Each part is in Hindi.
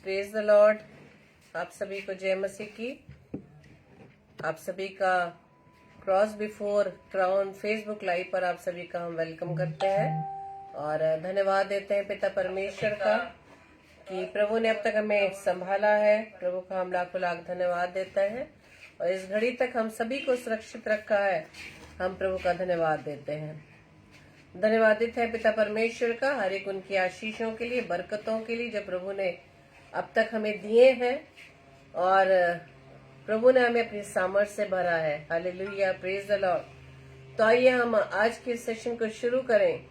Praise the Lord. आप सभी को जय मसीह की। आप सभी का cross before crown Facebook live पर आप सभी का हम वेलकम करते हैं और धन्यवाद देते हैं पिता परमेश्वर का कि प्रभु ने अब तक हमें संभाला है। प्रभु का हम लाखों लाख धन्यवाद देते हैं और इस घड़ी तक हम सभी को सुरक्षित रखा है। हम प्रभु का धन्यवाद देते हैं। धन्यवादित है पिता परमेश्वर का हर एक उनकी आशीषों के लिए, बरकतों के लिए जो प्रभु ने अब तक हमें दिए हैं और प्रभु ने हमें अपनी सामर्थ्य से भरा है। Hallelujah, praise the Lord. तो आइए हम आज के सेशन को शुरू करें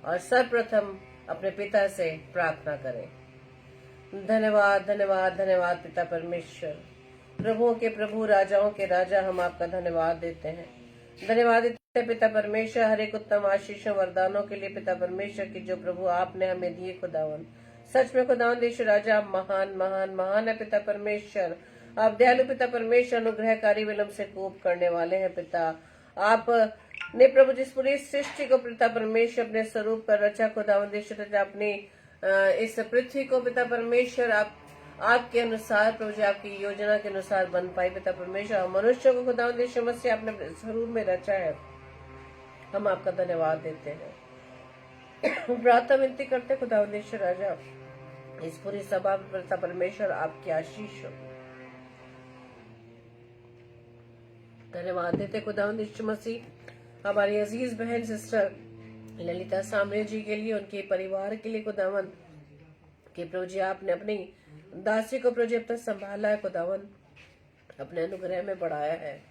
और सर्वप्रथम अपने पिता से प्रार्थना करें। धन्यवाद धन्यवाद धन्यवाद पिता परमेश्वर, प्रभुओं के प्रभु, राजाओं के राजा, हम आपका धन्यवाद देते हैं। धन्यवाद देते हैं पिता परमेश्वर हर एक उत्तम आशीषों वरदानों के लिए पिता परमेश्वर की जो प्रभु आपने हमें दिए। खुदावन, सच में खुदावन देश राजा आप महान महान महान है पिता परमेश्वर। आप दयालु पिता परमेश्वर, अनुग्रहकारी, विलंब से कोप करने वाले हैं पिता। आप ने प्रभु जिस पूरी सृष्टि को पिता परमेश्वर अपने स्वरूप पर रचा, खुदावन देश राजा अपनी इस पृथ्वी को पिता परमेश्वर आपके अनुसार प्रभु जी, आपकी योजना के अनुसार बन पाई पिता परमेश्वर। मनुष्य को खुदावन देश मसीह आपने स्वरूप में रचा है। हम आपका धन्यवाद देते हैं। प्रार्थना विनती करते खुदावन देश राजा इस पूरी सभा पिता परमेश्वर आपकी आशीष हो। धन्यवाद देते खुदावन देश मसीह हमारी अजीज बहन सिस्टर ललिता सामरे जी के लिए, उनके परिवार के लिए खुदावन कि प्रभु जी आपने अपनी दासी को प्रभु जी अब तक संभाला है। खुदावन अपने अनुग्रह में बढ़ाया है।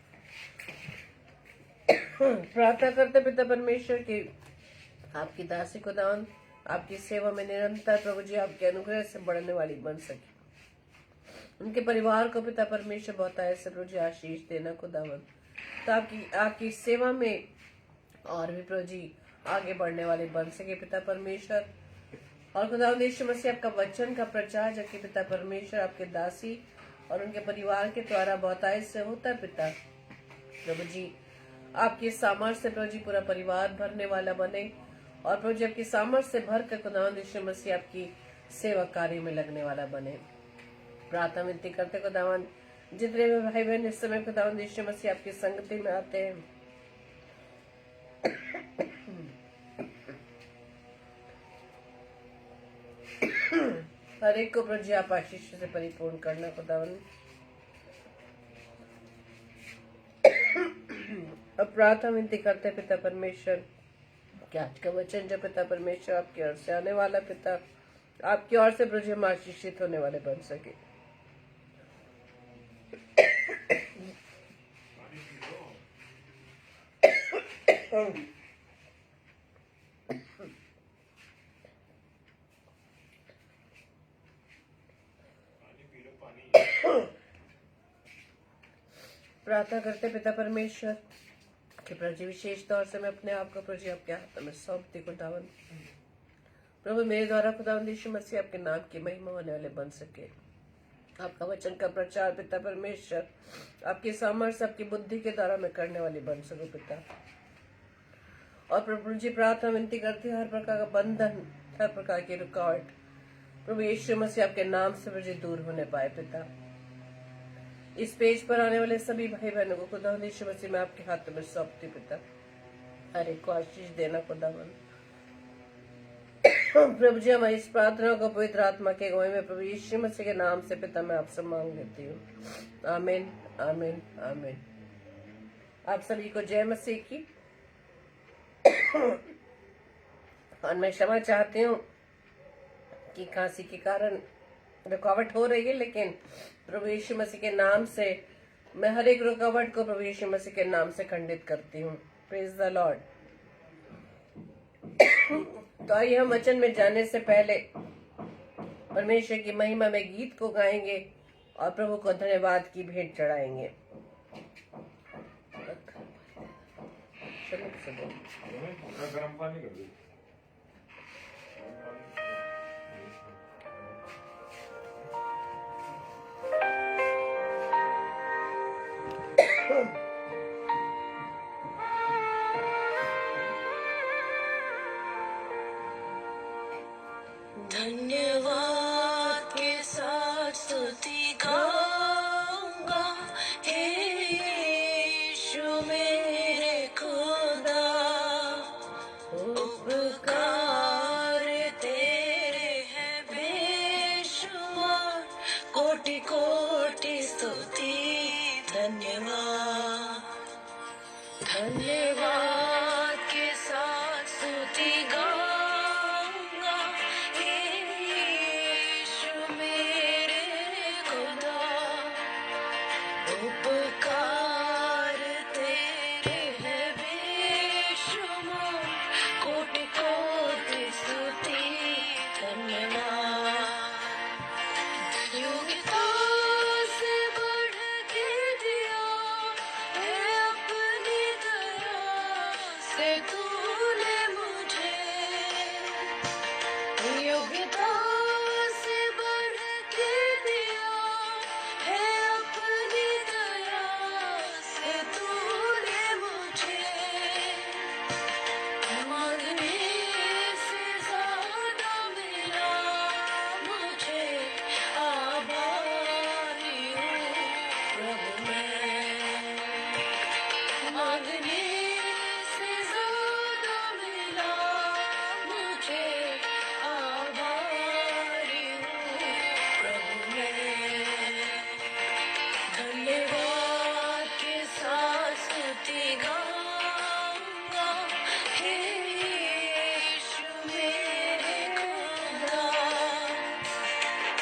प्रार्थना करते पिता परमेश्वर की आपकी दासी खुदावन आपकी सेवा में निरंतर प्रभु जी आपके अनुग्रह से बढ़ने वाली बन सके। उनके परिवार को पिता परमेश्वर बहुत ऐसे प्रभु जी आशीष देना खुदावन, तो आपकी सेवा में और भी प्रभु जी आगे बढ़ने वाले बन सके पिता परमेश्वर। और खुदावंद यीशु मसीह आपका वचन का प्रचार जबकि पिता परमेश्वर आपके दासी और उनके परिवार के द्वारा बहुतायत से होता है पिता। प्रभु जी आपकी सामर्थ्य से प्रभु जी पूरा परिवार भरने वाला बने और प्रभु जी आपकी सामर्थ्य से भर कर खुदावंद यीशु मसीह आपकी सेवा कार्य में लगने वाला बने। प्रार्थना विनती करते खुदावंद जितने भी भाई बहन इस समय खुदावंद यीशु मसीह आपकी संगति में आते हैं, हर एक को प्रभु जी आप आशीष से परिपूर्ण करना खुदावन। अब प्रार्थना विनती करते पिता परमेश्वर कि आज का वचन जो पिता परमेश्वर आपकी ओर से आने वाला पिता, आपकी ओर से प्रभु जी हम आशीषित होने वाले बन सके। प्रार्थना करते पिता परमेश्वर कि प्रभु जी विशेष तौर से मैं अपने आप को प्रभु जी आपके हाथ में सौंपती खुदावन। प्रभु मेरे द्वारा खुदावन यीशु मसीह आपके नाम की महिमा होने वाले बन सके। आपका वचन का प्रचार पिता परमेश्वर आपकी सामर्थ्य आपकी बुद्धि के द्वारा मैं करने वाली बन सकूं पिता। और प्रभु जी प्रार्थना विनती करती हर प्रकार का बंधन, हर प्रकार की रुकावट प्रभु यीशु मसीह आपके नाम से प्रभु जी दूर होने पाए पिता। इस पेज पर आने वाले सभी भाई बहनों को खुदावंद यीशु मसीह में आपके हाथों में सौंपती पिता। हर एक को आशीष देना खुदावंद। प्रभु जी हमारी इस प्रार्थना को पवित्र आत्मा के अगुवाई में प्रभु यीशु मसीह के नाम से पिता मैं आपसे मांग लेती हूँ। आमीन आमीन आमीन। आप सभी को जय मसीह की। और मैं क्षमा चाहती हूँ कि खांसी के कारण रुकावट हो रही है, लेकिन प्रभु यीशु मसीह के नाम से मैं हर एक रुकावट को प्रभु यीशु मसीह के नाम से खंडित करती हूँ। Praise the Lord. तो आइए हम वचन में जाने से पहले परमेश्वर की महिमा में गीत को गाएंगे और प्रभु को धन्यवाद की भेंट चढ़ाएंगे। गरम पानी कर दो। धन्यवाद के साथ स्तुति गाऊंगा, हे यीशु मेरे खुदा। उपकार तेरे हैं बेशुमार, कोटि कोटि स्तुति धन्यवाद। धन्यवाद के साथ स्तुति गाऊंगा, हे यीशु मेरे खुदा। उपकार तेरे हैं बेशुमार, कोटि कोटि स्तुति धन्यवाद। योग्यता से बढ़ के दिया है अपनी दया से तूने मुझे। योग्यता से बढ़ के दिया है अपनी दया से तूने मुझे। मांगने से ज्यादा मिला मुझे, आभारी हूँ प्रभु मैं। मांगने से ज्यादा मिला मुझे, आभारी हूँ प्रभु मैं। धन्यवाद के साथ स्तुति गाऊंगा, हे यीशु मेरे खुदा।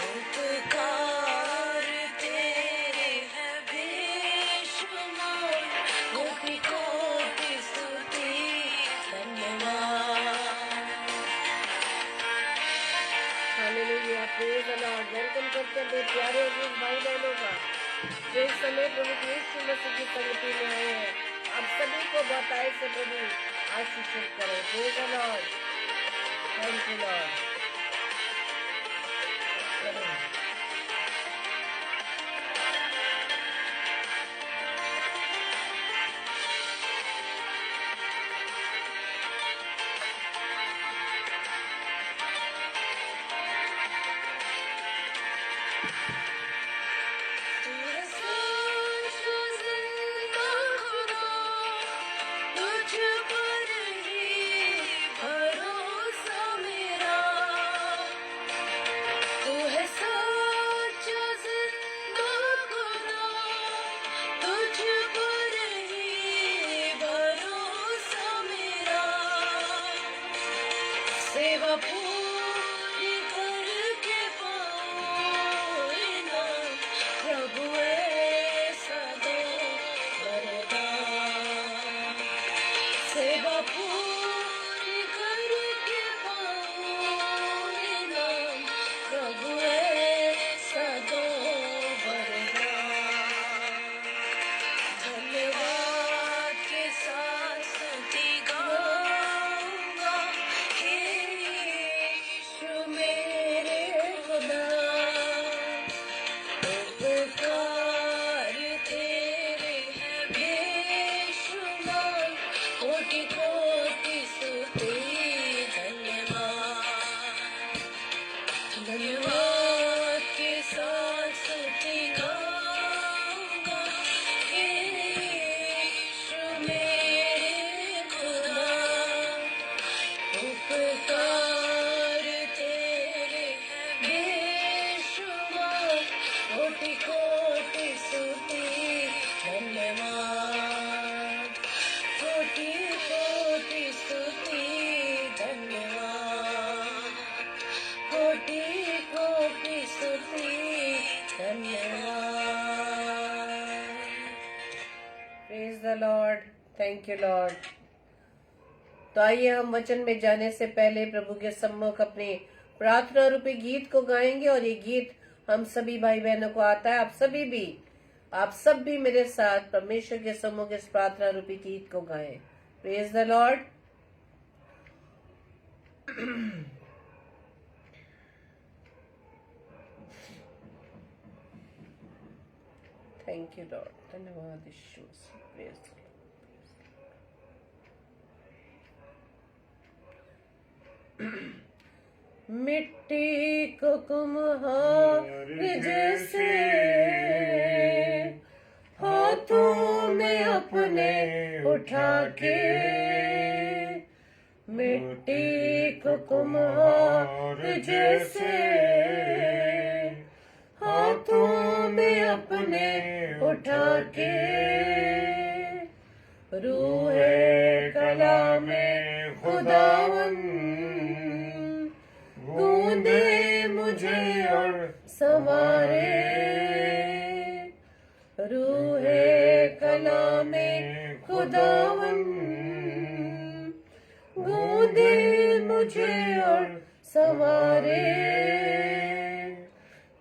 उपकार तेरे हैं बेशुमार, कोटि कोटि स्तुति धन्यवाद। Hallelujah, praise the Lord. Welcome करते हैं मेरे प्यारे अजीज भाई बहनों का, जो इस समय प्रभु यीशु मसीह की संगति में आए हैं। आप सभी को बताए से प्रभु आशीषित करें। Praise the Lord. Thank you Lord. तुझ पर ही भरोसा मेरा, तू है सच्चा जिंदा खुदा। तुझ पर ही भरोसा मेरा, सेवा पूरी करके पाऊं इनाम, प्रभु ऐसा दो वरदान। सेवा पूरी करके पाऊं इनाम, प्रभु ऐसा दो वरदान। धन्यवाद के साथ स्तुति गाऊंगा, हे यीशु मेरे खुदा। उपकार तेरे हैं बेशुमार, कोटि कोटि स्तुति धन्यवाद। धन्यवाद के साथ स्तुति गाऊंगा, हे यीशु मेरे खुदा। उपकार तेरे हैं बेशुमार, कोटि कोटि स्तुति धन्यवाद। कोटि कोटि स्तुति धन्यवाद। कोटि कोटि स्तुति धन्यवाद। Praise the Lord. Thank you Lord. तो आइए हम वचन में जाने से पहले प्रभु के सम्मुख अपने प्रार्थना रूपी गीत को गाएंगे। और ये गीत हम सभी भाई बहनों को आता है। आप सब भी मेरे साथ परमेश्वर के सम्मुख इस प्रार्थना रूपी गीत को गाएं। Praise the Lord. Thank you Lord. धन्यवाद Yeshu Masih. Praise the Lord. मिट्टी को कुम्हार जैसे हाथों में अपने उठा के, मिट्टी को कुम्हार जैसे हाथों में अपने उठा के, रूहे कला में खुदावन गूंदे मुझे और संवारे, रूहे कला में खुदावन गूंदे मुझे और संवारे,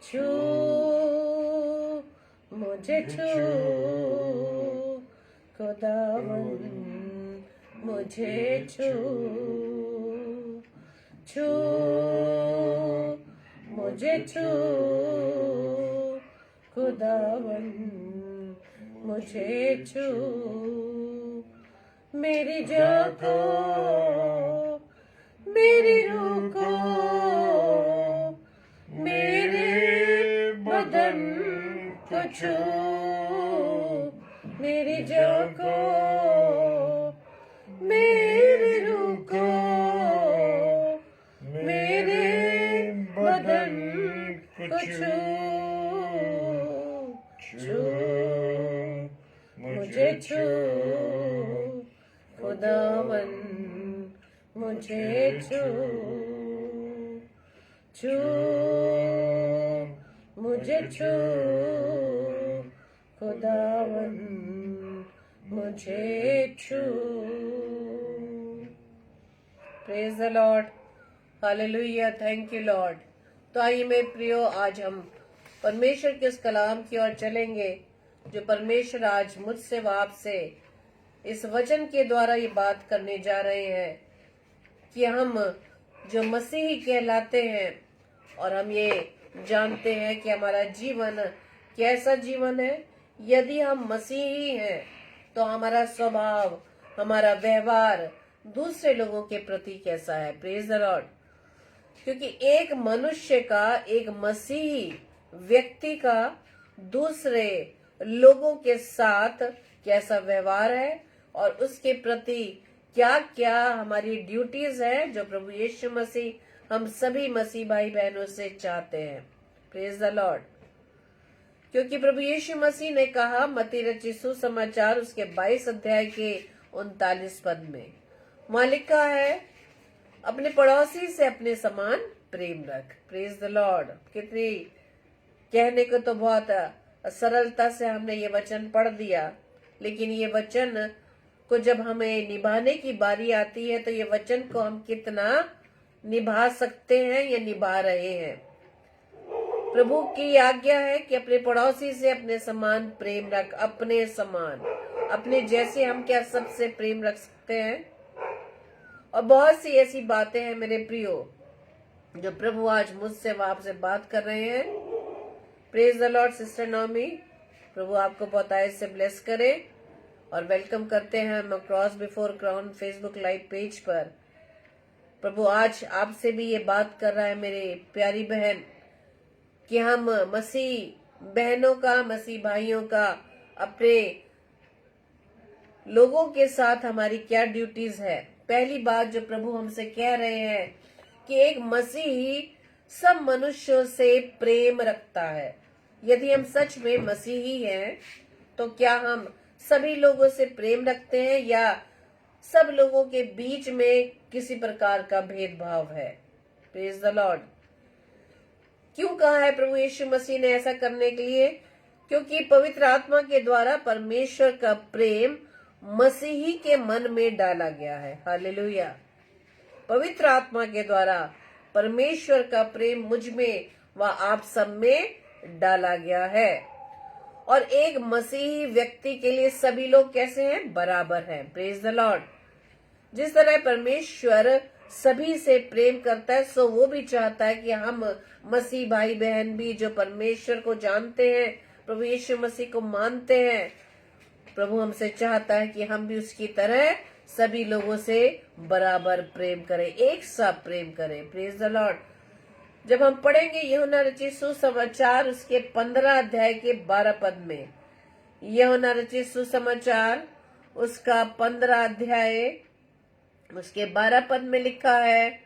छू मुझे छू खुदावन मुझे छू, छू मुझे छू खुदावन मुझे छू, मेरी जान को मेरी रूह को मेरे बदन को छू, मेरी जान को मेरी रूह को मेरे बदन को छू, छू मुझे छू खुदावन मुझे छू, छू मुझे छू खुदावन मुझे छू। Praise the Lord, hallelujah, thank you Lord. तो आइए मेरे प्रियो, आज हम परमेश्वर के उस कलाम की ओर चलेंगे जो परमेश्वर आज मुझसे व आपसे इस वचन के द्वारा ये बात करने जा रहे हैं कि हम जो मसीही कहलाते हैं और हम ये जानते हैं कि हमारा जीवन कैसा जीवन है। यदि हम मसीही हैं तो हमारा स्वभाव, हमारा व्यवहार दूसरे लोगों के प्रति कैसा है। Praise the Lord. क्योंकि एक मनुष्य का, एक मसीही व्यक्ति का दूसरे लोगों के साथ कैसा व्यवहार है और उसके प्रति क्या क्या हमारी ड्यूटीज है जो प्रभु यीशु मसीह हम सभी मसीह भाई बहनों से चाहते हैं। Praise the Lord. क्योंकि प्रभु यीशु मसीह ने कहा मत्ती रचित सुसमाचार उसके 22 अध्याय के 39 पद में, वहां लिखा है अपने पड़ोसी से अपने समान प्रेम रख। Praise the Lord. कितनी कहने को तो बहुत सरलता से हमने ये वचन पढ़ दिया, लेकिन ये वचन को जब हमें निभाने की बारी आती है तो ये वचन को हम कितना निभा सकते हैं या निभा रहे हैं। प्रभु की आज्ञा है कि अपने पड़ोसी से अपने समान प्रेम रख। अपने समान, अपने जैसे हम क्या सबसे प्रेम रख सकते हैं। और बहुत सी ऐसी बातें हैं मेरे प्रियो जो प्रभु आज मुझसे व आपसे बात कर रहे हैं। प्रेज द लॉर्ड सिस्टर नॉमी, प्रभु आपको बहुत आयत से ब्लेस करे और वेलकम करते हैं हम cross before crown Facebook live page पर। प्रभु आज आपसे भी ये बात कर रहा है मेरे प्यारी बहन कि हम मसीह बहनों का, मसीह भाइयों का, अपने लोगों के साथ हमारी क्या ड्यूटीज है। पहली बात जो प्रभु हमसे कह रहे हैं कि एक मसीही सब मनुष्यों से प्रेम रखता है। यदि हम सच में मसीही हैं तो क्या हम सभी लोगों से प्रेम रखते हैं या सब लोगों के बीच में किसी प्रकार का भेदभाव है। Praise the Lord. क्यों कहा है प्रभु यीशु मसीह ने ऐसा करने के लिए? क्योंकि पवित्र आत्मा के द्वारा परमेश्वर का प्रेम मसीही के मन में डाला गया है। हालेलुया। पवित्र आत्मा के द्वारा परमेश्वर का प्रेम मुझ में व आप सब में डाला गया है। और एक मसीही व्यक्ति के लिए सभी लोग कैसे हैं? बराबर हैं। Praise the Lord. जिस तरह परमेश्वर सभी से प्रेम करता है सो वो भी चाहता है कि हम मसीह भाई बहन भी जो परमेश्वर को जानते हैं, प्रभु यीशु मसीह को मानते हैं, प्रभु हमसे चाहता है कि हम भी उसकी तरह सभी लोगों से बराबर प्रेम करें, एक सा प्रेम करें। Praise the Lord. जब हम पढ़ेंगे यूहन्ना रचित सुसमाचार उसके 15 अध्याय के 12 पद में, यूहन्ना रचित सुसमाचार उसका 15 अध्याय उसके 12 पद में लिखा है,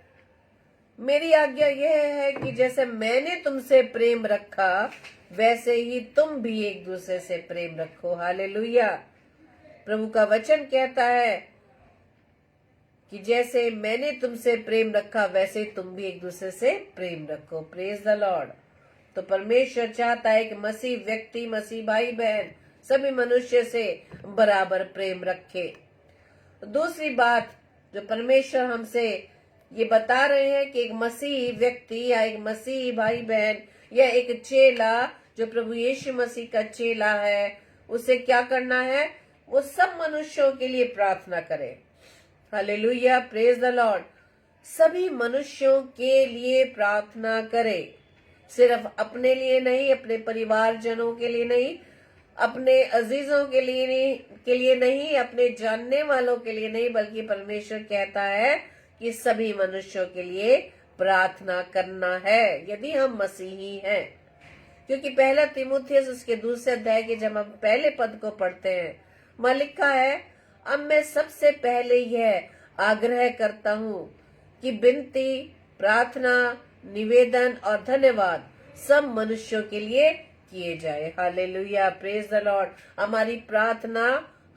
मेरी आज्ञा यह है कि जैसे मैंने तुमसे प्रेम रखा वैसे ही तुम भी एक दूसरे से प्रेम रखो। हालेलुया। प्रभु का वचन कहता है कि जैसे मैंने तुमसे प्रेम रखा वैसे तुम भी एक दूसरे से प्रेम रखो। Praise the Lord. तो परमेश्वर चाहता है कि मसीह व्यक्ति, मसीह भाई बहन सभी मनुष्य से बराबर प्रेम रखे। दूसरी बात जो परमेश्वर हमसे ये बता रहे हैं कि एक मसीह व्यक्ति या एक मसीह भाई बहन या एक चेला जो प्रभु यीशु मसीह का चेला है, उसे क्या करना है? वो सब मनुष्यों के लिए प्रार्थना करे। Hallelujah, praise the Lord. सभी मनुष्यों के लिए प्रार्थना करे, सिर्फ अपने लिए नहीं, अपने परिवारजनों के लिए नहीं, अपने अजीजों के लिए नहीं, अपने जानने वालों के लिए नहीं, बल्कि परमेश्वर कहता है कि सभी मनुष्यों के लिए प्रार्थना करना है यदि हम मसीही हैं। क्योंकि पहला तीमुथियुस उसके दूसरे अध्याय के जब हम पहले पद को पढ़ते हैं, वहां लिखा है, अब मैं सबसे पहले यह आग्रह करता हूँ कि विनती, प्रार्थना, निवेदन और धन्यवाद सब मनुष्यों के लिए किए जाए। Hallelujah, praise the Lord. हमारी प्रार्थना,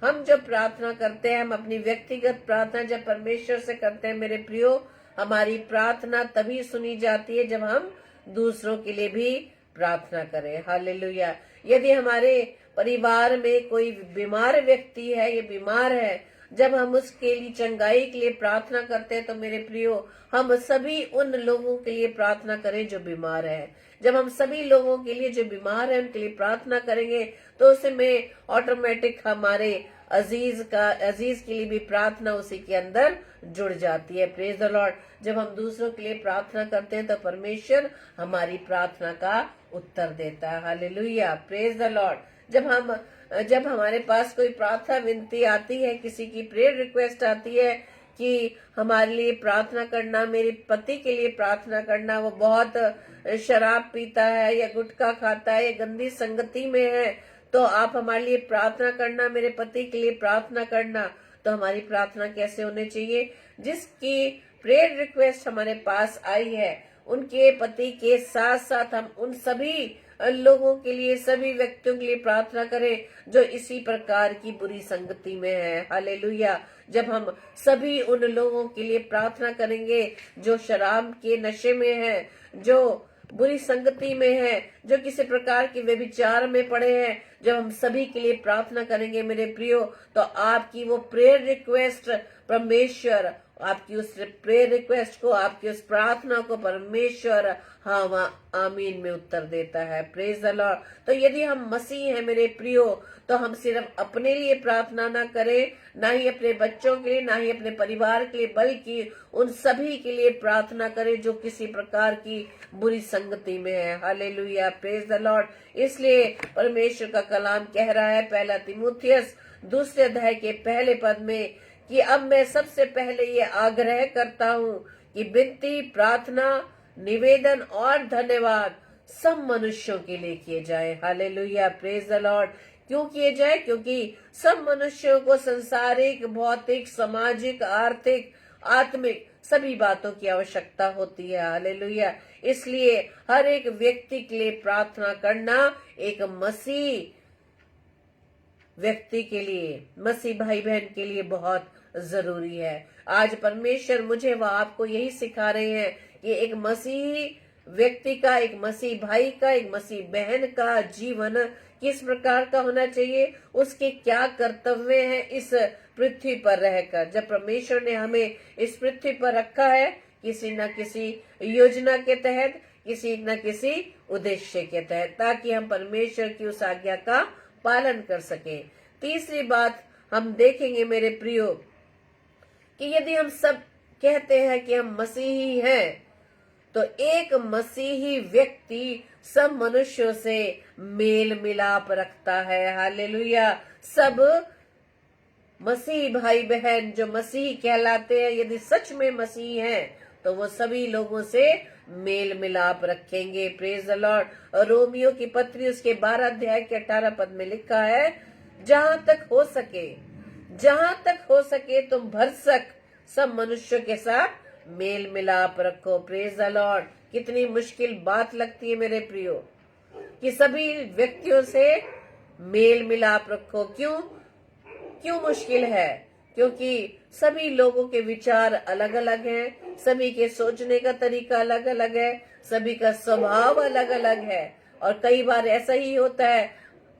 हम जब प्रार्थना करते हैं, हम अपनी व्यक्तिगत प्रार्थना जब परमेश्वर से करते हैं मेरे प्रियो, हमारी प्रार्थना तभी सुनी जाती है जब हम दूसरों के लिए भी प्रार्थना करें। हालेलुया। यदि हमारे परिवार में कोई बीमार व्यक्ति है, ये बीमार है, जब हम उसके लिए चंगाई के लिए प्रार्थना करते हैं तो मेरे प्रियो, हम सभी उन लोगों के लिए प्रार्थना करें जो बीमार है। जब हम सभी लोगों के लिए जो बीमार है उनके लिए प्रार्थना करेंगे तो उसमें ऑटोमेटिक हमारे अजीज के लिए भी प्रार्थना उसी के अंदर जुड़ जाती है। Praise the Lord. जब हम दूसरों के लिए प्रार्थना करते हैं तो परमेश्वर हमारी प्रार्थना का उत्तर देता है। Hallelujah, praise the Lord. जब हमारे पास कोई प्रार्थना विनती आती है, किसी की प्रेयर रिक्वेस्ट आती है कि हमारे लिए प्रार्थना करना, मेरे पति के लिए प्रार्थना करना, वो बहुत शराब पीता है या गुटखा खाता है या गंदी संगति में है, तो आप हमारे लिए प्रार्थना करना, मेरे पति के लिए प्रार्थना करना। तो हमारी प्रार्थना कैसे होनी चाहिए? जिसकी प्रेयर रिक्वेस्ट हमारे पास आई है उनके पति के साथ साथ हम उन सभी लोगों के लिए, सभी व्यक्तियों के लिए प्रार्थना करें जो इसी प्रकार की बुरी संगति में है। हालेलुया। जब हम सभी उन लोगों के लिए प्रार्थना करेंगे जो शराब के नशे में है, जो बुरी संगति में है, जो किसी प्रकार के व्यभिचार में पड़े हैं, जब हम सभी के लिए प्रार्थना करेंगे मेरे प्रियो, तो आपकी वो प्रेयर रिक्वेस्ट परमेश्वर, आपकी उस प्रेयर रिक्वेस्ट को, आपकी उस प्रार्थना को परमेश्वर हाँ आमीन में उत्तर देता है। Praise the Lord. तो यदि हम मसीह हैं मेरे प्रियो, तो हम सिर्फ अपने लिए प्रार्थना ना करें, ना ही अपने बच्चों के लिए, ना ही अपने परिवार के लिए, बल्कि उन सभी के लिए प्रार्थना करें जो किसी प्रकार की बुरी संगति में है। Hallelujah, praise the Lord. इसलिए परमेश्वर का कलाम कह रहा है पहला तीमुथियुस दूसरे अध्याय के पहले पद में कि अब मैं सबसे पहले ये आग्रह करता हूँ कि विनती, प्रार्थना, निवेदन और धन्यवाद सब मनुष्यों के लिए किए जाए। Hallelujah, praise the Lord. क्यों किए जाए? क्योंकि सब मनुष्यों को संसारिक, भौतिक, सामाजिक, आर्थिक, आत्मिक सभी बातों की आवश्यकता होती है। हालेलुया। इसलिए हर एक व्यक्ति के लिए प्रार्थना करना एक मसीह व्यक्ति के लिए, मसीह भाई बहन के लिए बहुत जरूरी है। आज परमेश्वर मुझे व आपको यही सिखा रहे हैं कि एक मसीही व्यक्ति का, एक मसीह भाई का, एक मसीह बहन का जीवन किस प्रकार का होना चाहिए, उसके क्या कर्तव्य हैं इस पृथ्वी पर रहकर। जब परमेश्वर ने हमें इस पृथ्वी पर रखा है किसी न किसी योजना के तहत, किसी न किसी उद्देश्य के तहत, ताकि हम परमेश्वर की उस आज्ञा का पालन कर सके। तीसरी बात हम देखेंगे मेरे प्रियो कि यदि हम सब कहते हैं कि हम मसीही हैं, तो एक मसीही व्यक्ति सब मनुष्यों से मेल मिलाप रखता है। हालेलुया। सब मसीह भाई बहन जो मसीह कहलाते हैं, यदि सच में मसीह हैं, तो वो सभी लोगों से मेल मिलाप रखेंगे। Praise the Lord. रोमियो की पत्री उसके 12 अध्याय के 18 पद में लिखा है, जहां तक हो सके तुम भरसक सब मनुष्यों के साथ मेल मिलाप रखो। Praise the Lord. कितनी मुश्किल बात लगती है मेरे प्रियो कि सभी व्यक्तियों से मेल मिलाप रखो। क्यों मुश्किल है? क्योंकि सभी लोगों के विचार अलग अलग हैं, सभी के सोचने का तरीका अलग अलग है, सभी का स्वभाव अलग अलग है। और कई बार ऐसा ही होता है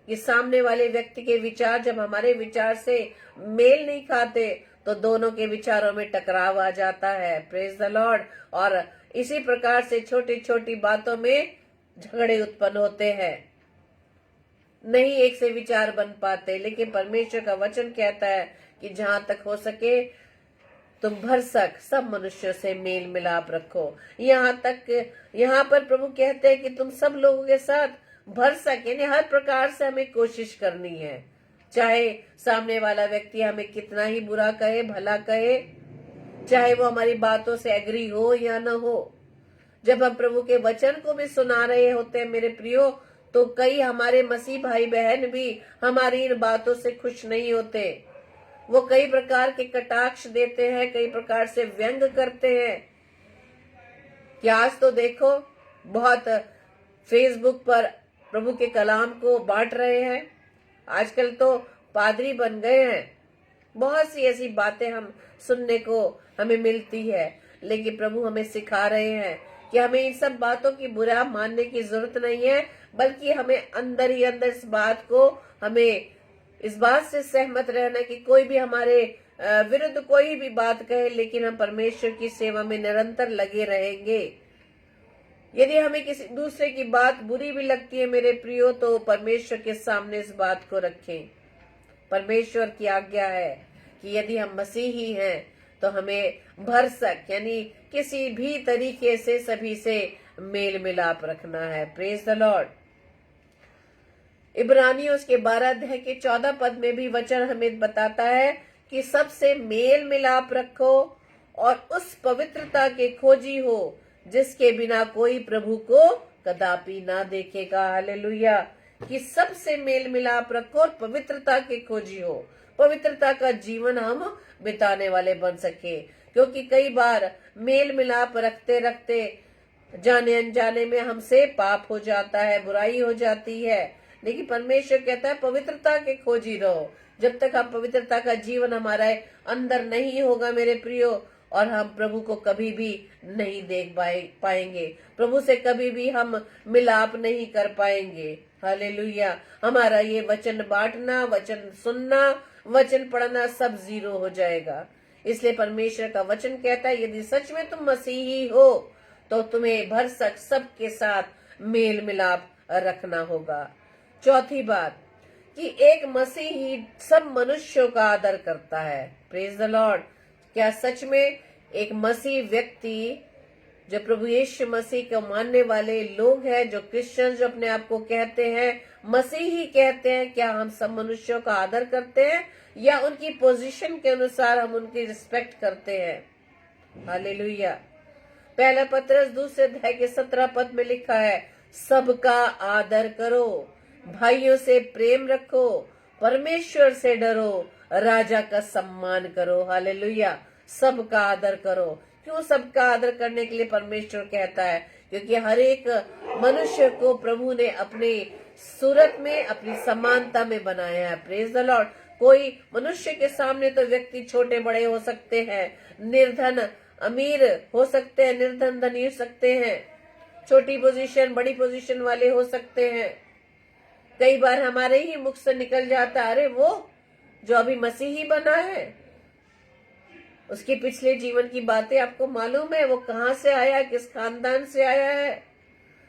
कि सामने वाले व्यक्ति के विचार जब हमारे विचार से मेल नहीं खाते तो दोनों के विचारों में टकराव आ जाता है। Praise the Lord. और इसी प्रकार से छोटी छोटी बातों में झगड़े उत्पन्न होते हैं, नहीं एक से विचार बन पाते। लेकिन परमेश्वर का वचन कहता है कि जहां तक हो सके तुम भरसक सब मनुष्यों से मेल मिलाप रखो। यहाँ पर प्रभु कहते हैं कि तुम सब लोगों के साथ भरसक, यानी हर प्रकार से हमें कोशिश करनी है, चाहे सामने वाला व्यक्ति हमें कितना ही बुरा कहे, भला कहे, चाहे वो हमारी बातों से एग्री हो या न हो। जब हम प्रभु के वचन को भी सुना रहे होते हैं मेरे प्रियो, तो कई हमारे मसीह भाई बहन भी हमारी इन बातों से खुश नहीं होते। वो कई प्रकार के कटाक्ष देते हैं, कई प्रकार से व्यंग करते हैं। कि आज तो देखो बहुत फेसबुक पर प्रभु के कलाम को बांट रहे हैं, आजकल तो पादरी बन गए हैं। बहुत सी ऐसी बातें हम सुनने को हमें मिलती है, लेकिन प्रभु हमें सिखा रहे हैं कि हमें इन सब बातों की बुरा मानने की जरूरत नहीं है, बल्कि हमें अंदर ही अंदर हमें इस बात से सहमत रहना कि कोई भी हमारे विरुद्ध कोई भी बात कहे, लेकिन हम परमेश्वर की सेवा में निरंतर लगे रहेंगे। यदि हमें किसी दूसरे की बात बुरी भी लगती है मेरे प्रियो, तो परमेश्वर के सामने इस बात को रखें। परमेश्वर की आज्ञा है कि यदि हम मसीही हैं तो हमें भरसक, यानी किसी भी तरीके से सभी से मेल मिलाप रखना है। Praise the Lord. इब्रानियों उसके 12 अध्याय के 14 पद में भी वचन हमें बताता है कि सबसे मेल मिलाप रखो और उस पवित्रता के खोजी हो जिसके बिना कोई प्रभु को कदापि ना देखेगा। हालेलुया। कि सबसे मेल मिलाप रखो और पवित्रता के खोजी हो, पवित्रता का जीवन हम बिताने वाले बन सके। क्योंकि कई बार मेल मिलाप रखते रखते जाने अनजाने में हमसे पाप हो जाता है, बुराई हो जाती है। लेकिन परमेश्वर कहता है पवित्रता के खोजी रहो। जब तक हम पवित्रता का जीवन हमारे अंदर नहीं होगा मेरे प्रियो, और हम प्रभु को कभी भी नहीं देख पाएंगे, प्रभु से कभी भी हम मिलाप नहीं कर पाएंगे। हालेलुया। हमारा ये वचन बांटना, वचन सुनना, वचन पढ़ना सब जीरो हो जाएगा। इसलिए परमेश्वर का वचन कहता है यदि सच में तुम मसीही हो तो तुम्हें भरसक सबके साथ मेल मिलाप रखना होगा। चौथी बात कि एक मसीही सब मनुष्यों का आदर करता है। Praise the Lord. क्या सच में एक मसीह व्यक्ति, जो प्रभु यीशु मसीह को मानने वाले लोग हैं, जो क्रिश्चियन जो अपने आप को कहते हैं मसीही कहते हैं, क्या हम सब मनुष्यों का आदर करते हैं या उनकी पोजीशन के अनुसार हम उनकी रिस्पेक्ट करते हैं? हालेलुया। पहला पत्रस 2 अध्याय के 17 पद में लिखा है, सबका आदर करो, भाइयों से प्रेम रखो, परमेश्वर से डरो, राजा का सम्मान करो। हालेलुया। सबका आदर करो। क्यों सबका आदर करने के लिए परमेश्वर कहता है? क्योंकि हर एक मनुष्य को प्रभु ने अपने सूरत में, अपनी समानता में बनाया है। Praise the Lord. कोई मनुष्य के सामने तो व्यक्ति छोटे बड़े हो सकते हैं, निर्धन अमीर हो सकते हैं, निर्धन धनी हो सकते हैं, छोटी पोजीशन बड़ी पोजीशन वाले हो सकते हैं। कई बार हमारे ही मुख से निकल जाता, अरे वो जो अभी मसीही बना है उसके पिछले जीवन की बातें आपको मालूम है, वो कहाँ से आया है, किस खानदान से आया है।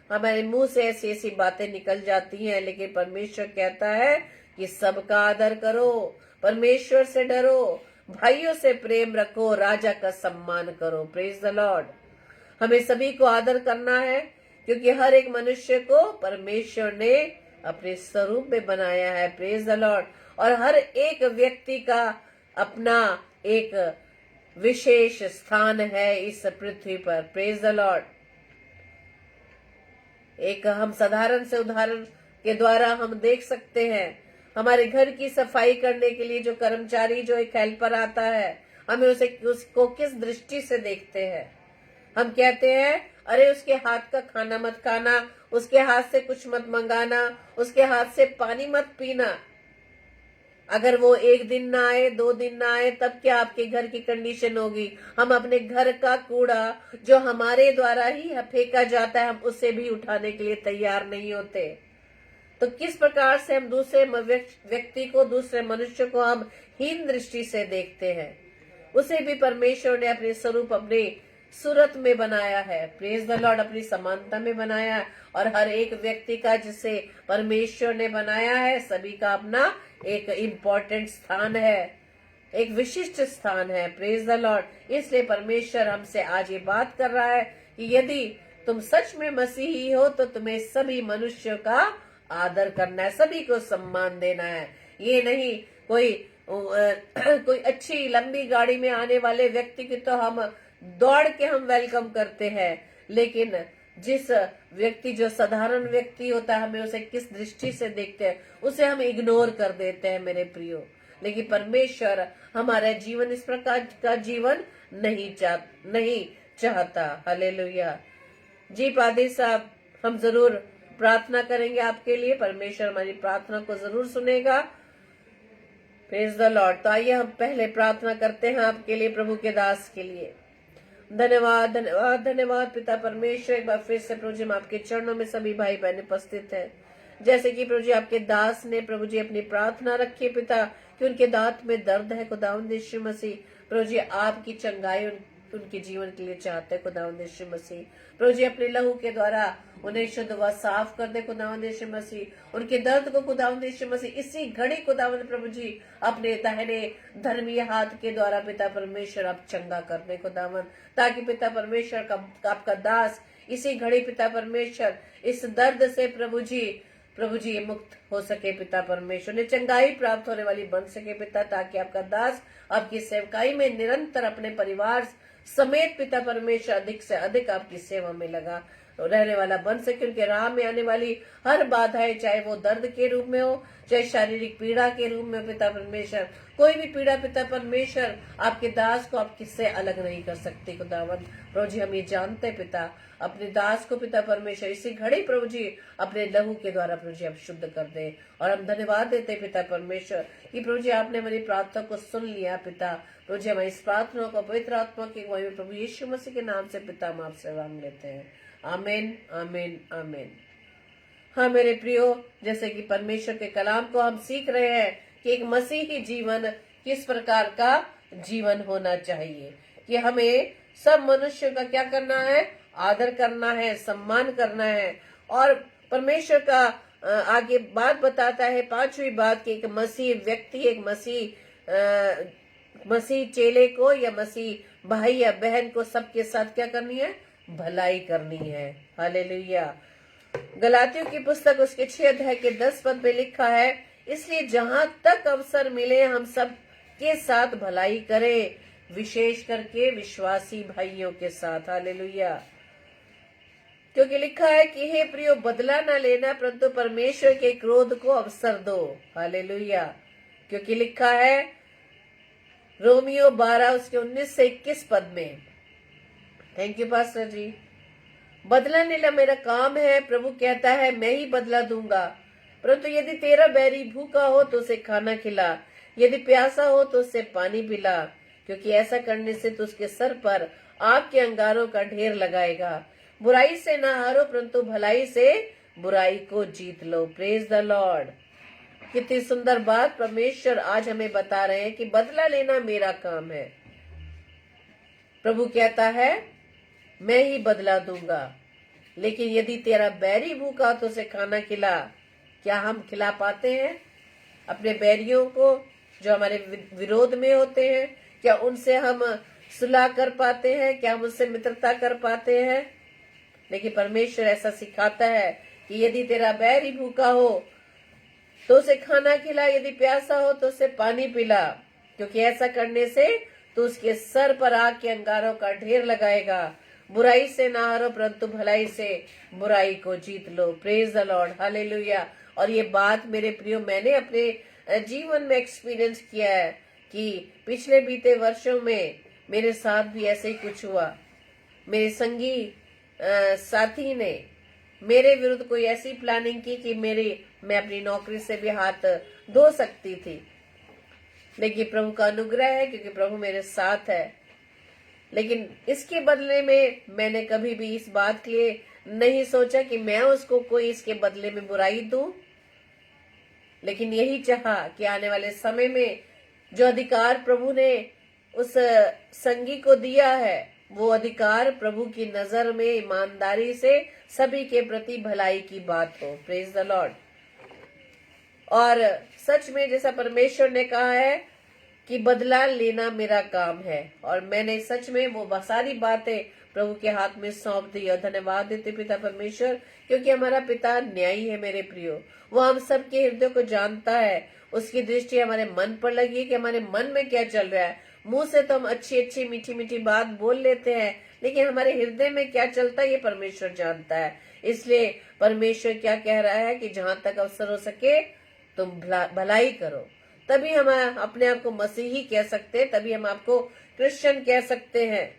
हमारे मुंह से ऐसी ऐसी बातें निकल जाती हैं, लेकिन परमेश्वर कहता है कि सबका आदर करो, परमेश्वर से डरो, भाइयों से प्रेम रखो, राजा का सम्मान करो। Praise the Lord. हमें सभी को आदर करना है क्योंकि हर एक मनुष्य को परमेश्वर ने अपने स्वरूप में बनाया है। Praise the Lord. और हर एक व्यक्ति का अपना एक विशेष स्थान है इस पृथ्वी पर। Praise the Lord. एक हम साधारण से उदाहरण के द्वारा हम देख सकते हैं। हमारे घर की सफाई करने के लिए जो कर्मचारी, जो एक हेल्पर आता है, हमें उसको किस दृष्टि से देखते हैं? हम कहते हैं अरे उसके हाथ का खाना मत खाना, उसके हाथ से कुछ मत मंगाना, उसके हाथ से पानी मत पीना। अगर वो 1 दिन ना आए, 2 दिन ना आए, तब क्या आपके घर की कंडीशन होगी? हम अपने घर का कूड़ा जो हमारे द्वारा ही फेंका जाता है, हम उसे भी उठाने के लिए तैयार नहीं होते। तो किस प्रकार से हम दूसरे व्यक्ति को, दूसरे मनुष्य को हम हीन दृष्टि से देखते हैं। उसे भी परमेश्वर ने अपने स्वरूप, अपने सूरत में बनाया है। प्रेज द लॉर्ड, अपनी समानता में बनाया है। और हर एक व्यक्ति का जिसे परमेश्वर ने बनाया है, सभी का अपना एक इम्पोर्टेंट स्थान है, एक विशिष्ट स्थान है। Praise the Lord. इसलिए परमेश्वर हमसे आज ये बात कर रहा है कि यदि तुम सच में मसीही हो तो तुम्हें सभी मनुष्यों का आदर करना है, सभी को सम्मान देना है। ये नहीं कोई अच्छी लंबी गाड़ी में आने वाले व्यक्ति की तो हम दौड़ के हम वेलकम करते हैं, लेकिन जिस व्यक्ति, जो साधारण व्यक्ति होता है, हमें उसे किस दृष्टि से देखते हैं? उसे हम इग्नोर कर देते हैं मेरे प्रियो। लेकिन परमेश्वर हमारा जीवन इस प्रकार का जीवन नहीं चाहता। हालेलुया। जी पादी साहब, हम जरूर प्रार्थना करेंगे आपके लिए। परमेश्वर हमारी प्रार्थना को जरूर सुनेगा। Praise the Lord. तो आइए हम पहले प्रार्थना करते हैं आपके लिए, प्रभु के दास के लिए। धन्यवाद धन्यवाद धन्यवाद पिता परमेश्वर। एक बार फिर से प्रभु जी, हम आपके चरणों में सभी भाई बहन उपस्थित हैं। जैसे कि प्रभु जी आपके दास ने प्रभु जी अपनी प्रार्थना रखी पिता, कि उनके दांत में दर्द है खुदावंद यीशु मसीह। प्रभु जी आपकी चंगाई उनके जीवन के लिए चाहते हैं खुदावंद यीशु मसीह। प्रभु जी अपने लहू के द्वारा उन्हें शुद्ध व साफ कर दे खुदावंद यीशु मसीह। उनके दर्द को खुदावंद यीशु मसीह इसी घड़ी खुदावंद प्रभु जी अपने दाहिने धर्मीय हाथ के द्वारा पिता परमेश्वर आप चंगा कर दे खुदावंद, ताकि पिता परमेश्वर का आपका दास इसी घड़ी पिता परमेश्वर इस दर्द से प्रभु जी मुक्त हो सके पिता परमेश्वर, ने चंगाई प्राप्त होने वाली बन सके पिता, ताकि आपका दास आपकी सेवकाई में निरंतर अपने परिवार समेत पिता परमेश्वर अधिक से अधिक आपकी सेवा में लगा रहने वाला बन सके। उनके राह में आने वाली हर बाधाएं, चाहे वो दर्द के रूप में हो, चाहे शारीरिक पीड़ा के रूप में, पिता परमेश्वर कोई भी पीड़ा पिता परमेश्वर आपके दास को आप किससे अलग नहीं कर सकते खुदावंद। प्रभु जी हम ये जानते पिता, अपने दास को पिता परमेश्वर इसी घड़ी प्रभु जी अपने लहू के द्वारा प्रभु जी आप शुद्ध कर दे। और हम धन्यवाद देते पिता परमेश्वर कि प्रभु जी आपने हमारी प्रार्थना को सुन लिया पिता। प्रभु जी हमारी इस प्रार्थना को पवित्र आत्मा की अगुवाई में प्रभु यीशु मसीह के नाम से पिता हम आपसे मांग लेते हैं। आमीन आमीन आमीन। हाँ मेरे प्रियो, जैसे कि परमेश्वर के कलाम को हम सीख रहे हैं कि एक मसीही जीवन किस प्रकार का जीवन होना चाहिए, कि हमें सब मनुष्यों का क्या करना है? आदर करना है, सम्मान करना है। और परमेश्वर का आगे बात बताता है, 5वीं बात, कि एक मसीह व्यक्ति, एक मसीह चेले को या मसीह भाई या बहन को सबके साथ क्या करनी है? भलाई करनी है। हालेलुया। गलातियों की पुस्तक उसके 6 अध्याय के 10 पद में लिखा है, इसलिए जहां तक अवसर मिले हम सब के साथ भलाई करें, विशेष करके विश्वासी भाइयों के साथ। हालेलुया। क्योंकि लिखा है कि हे प्रियो, बदला न लेना, परंतु परमेश्वर के क्रोध को अवसर दो। हालेलुया। क्योंकि लिखा है रोमियो 12 उसके 19 से 21 पद में, थैंक यू पास्टर जी, बदला लेना मेरा काम है, प्रभु कहता है मैं ही बदला दूंगा। परंतु यदि तेरा बैरी भूखा हो तो उसे खाना खिला, यदि प्यासा हो तो उसे पानी पिला, क्योंकि ऐसा करने से तो उसके सर पर आग के अंगारों का ढेर लगाएगा। बुराई से ना हारो, परंतु भलाई से बुराई को जीत लो। Praise the Lord. कितनी सुंदर बात परमेश्वर आज हमें बता रहे हैं कि बदला लेना मेरा काम है। प्रभु कहता है मैं ही बदला दूंगा, लेकिन यदि तेरा बैरी भूखा तो उसे खाना खिला। क्या हम खिला पाते हैं अपने बैरियों को जो हमारे विरोध में होते हैं? क्या उनसे हम सुलह कर पाते हैं? क्या हम उससे मित्रता कर पाते हैं? लेकिन परमेश्वर ऐसा सिखाता है कि यदि तेरा बैरी भूखा हो तो उसे खाना खिला, यदि प्यासा हो तो उसे पानी पिला, क्योंकि ऐसा करने से तो उसके सर पर आग के अंगारों का ढेर लगाएगा। बुराई से ना हारो परंतु भलाई से बुराई को जीत लो। Praise the Lord, hallelujah. और ये बात मेरे प्रियो मैंने अपने जीवन में एक्सपीरियंस किया है कि पिछले बीते वर्षों में मेरे साथ भी ऐसे ही कुछ हुआ। मेरे संगी साथी ने मेरे विरुद्ध कोई ऐसी प्लानिंग की कि मैं अपनी नौकरी से भी हाथ धो सकती थी, लेकिन प्रभु का अनुग्रह है क्योंकि प्रभु मेरे साथ है। लेकिन इसके बदले में मैंने कभी भी इस बात के लिए नहीं सोचा कि मैं उसको कोई इसके बदले में बुराई दूं, लेकिन यही चाहा कि आने वाले समय में जो अधिकार प्रभु ने उस संगी को दिया है वो अधिकार प्रभु की नजर में ईमानदारी से सभी के प्रति भलाई की बात हो। Praise the Lord. और सच में जैसा परमेश्वर ने कहा है कि बदला लेना मेरा काम है, और मैंने सच में वो सारी बातें प्रभु के हाथ में सौंप दी। और धन्यवाद देते पिता परमेश्वर, क्योंकि हमारा पिता न्यायी है मेरे प्रियो। वो हम सबके हृदय को जानता है। उसकी दृष्टि हमारे मन पर लगी है कि हमारे मन में क्या चल रहा है। मुंह से तो हम अच्छी अच्छी मीठी मीठी बात बोल लेते हैं, लेकिन हमारे हृदय में क्या चलता है ये परमेश्वर जानता है। इसलिए परमेश्वर क्या कह रहा है कि जहां तक अवसर हो सके तुम भलाई करो। तभी हम अपने आप को मसीही कह सकते हैं, तभी हम आपको क्रिश्चियन कह सकते हैं।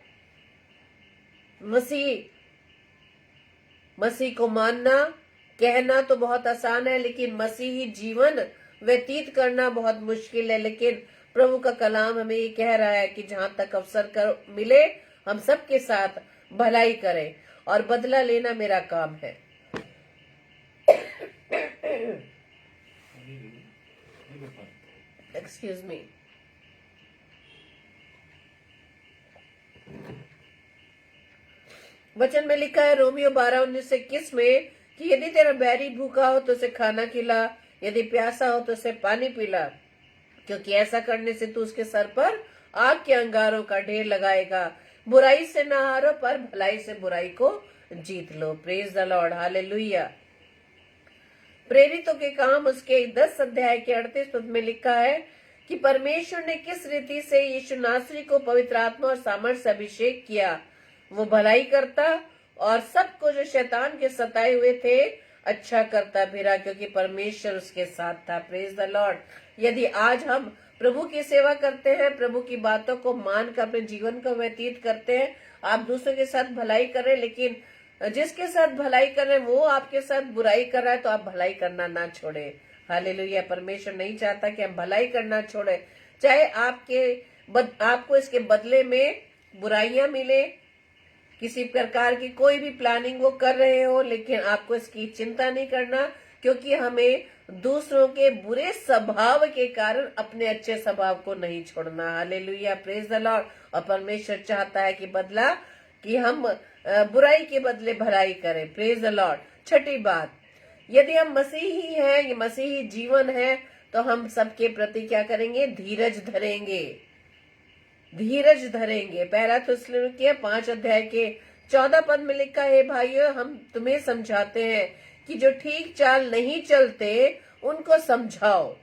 मसीह को मानना कहना तो बहुत आसान है, लेकिन मसीही जीवन व्यतीत करना बहुत मुश्किल है। लेकिन प्रभु का कलाम हमें ये कह रहा है कि जहां तक अवसर मिले हम सबके साथ भलाई करें, और बदला लेना मेरा काम है। Excuse me. वचन में लिखा है रोमियो 12:19-21 में कि यदि तेरा बैरी भूखा हो तो उसे खाना खिला, यदि प्यासा हो तो उसे पानी पिला, क्योंकि ऐसा करने से तू उसके सर पर आग के अंगारों का ढेर लगाएगा। बुराई से ना हारो पर भलाई से बुराई को जीत लो। Praise the Lord, hallelujah. प्रेरितों के काम उसके 10 अध्याय के 38 पद में लिखा है कि परमेश्वर ने किस रीति से यीशु नासरी को पवित्र आत्मा और सामर्थ से अभिषेक किया। वो भलाई करता और सबको जो शैतान के सताए हुए थे अच्छा करता फिरा, क्योंकि परमेश्वर उसके साथ था। Praise the Lord. यदि आज हम प्रभु की सेवा करते हैं, प्रभु की बातों को मानकर अपने जीवन को व्यतीत करते हैं, आप दूसरों के साथ भलाई कर रहे हैं, लेकिन जिसके साथ भलाई कर रहे हैं वो आपके साथ बुराई कर रहा है, तो आप भलाई करना ना छोड़े। हालेलुया। परमेश्वर नहीं चाहता कि हम भलाई करना छोड़े, चाहे आपको इसके बदले में बुराइयां मिले, किसी प्रकार की कोई भी प्लानिंग वो कर रहे हो, लेकिन आपको इसकी चिंता नहीं करना, क्योंकि हमें दूसरों के बुरे स्वभाव के कारण अपने अच्छे स्वभाव को नहीं छोड़ना। Hallelujah, praise the Lord. और परमेश्वर चाहता है कि हम बुराई के बदले भलाई करें। Praise the Lord. छठी बात, यदि हम मसीही हैं, ये मसीही जीवन है, तो हम सबके प्रति क्या करेंगे? धीरज धरेंगे। धीरज धरेंगे। पहला थिस्सलुनीकियों 5 अध्याय के 14 पद में लिखा है, भाइयों हम तुम्हें समझाते हैं कि जो ठीक चाल नहीं चलते उनको समझाओ,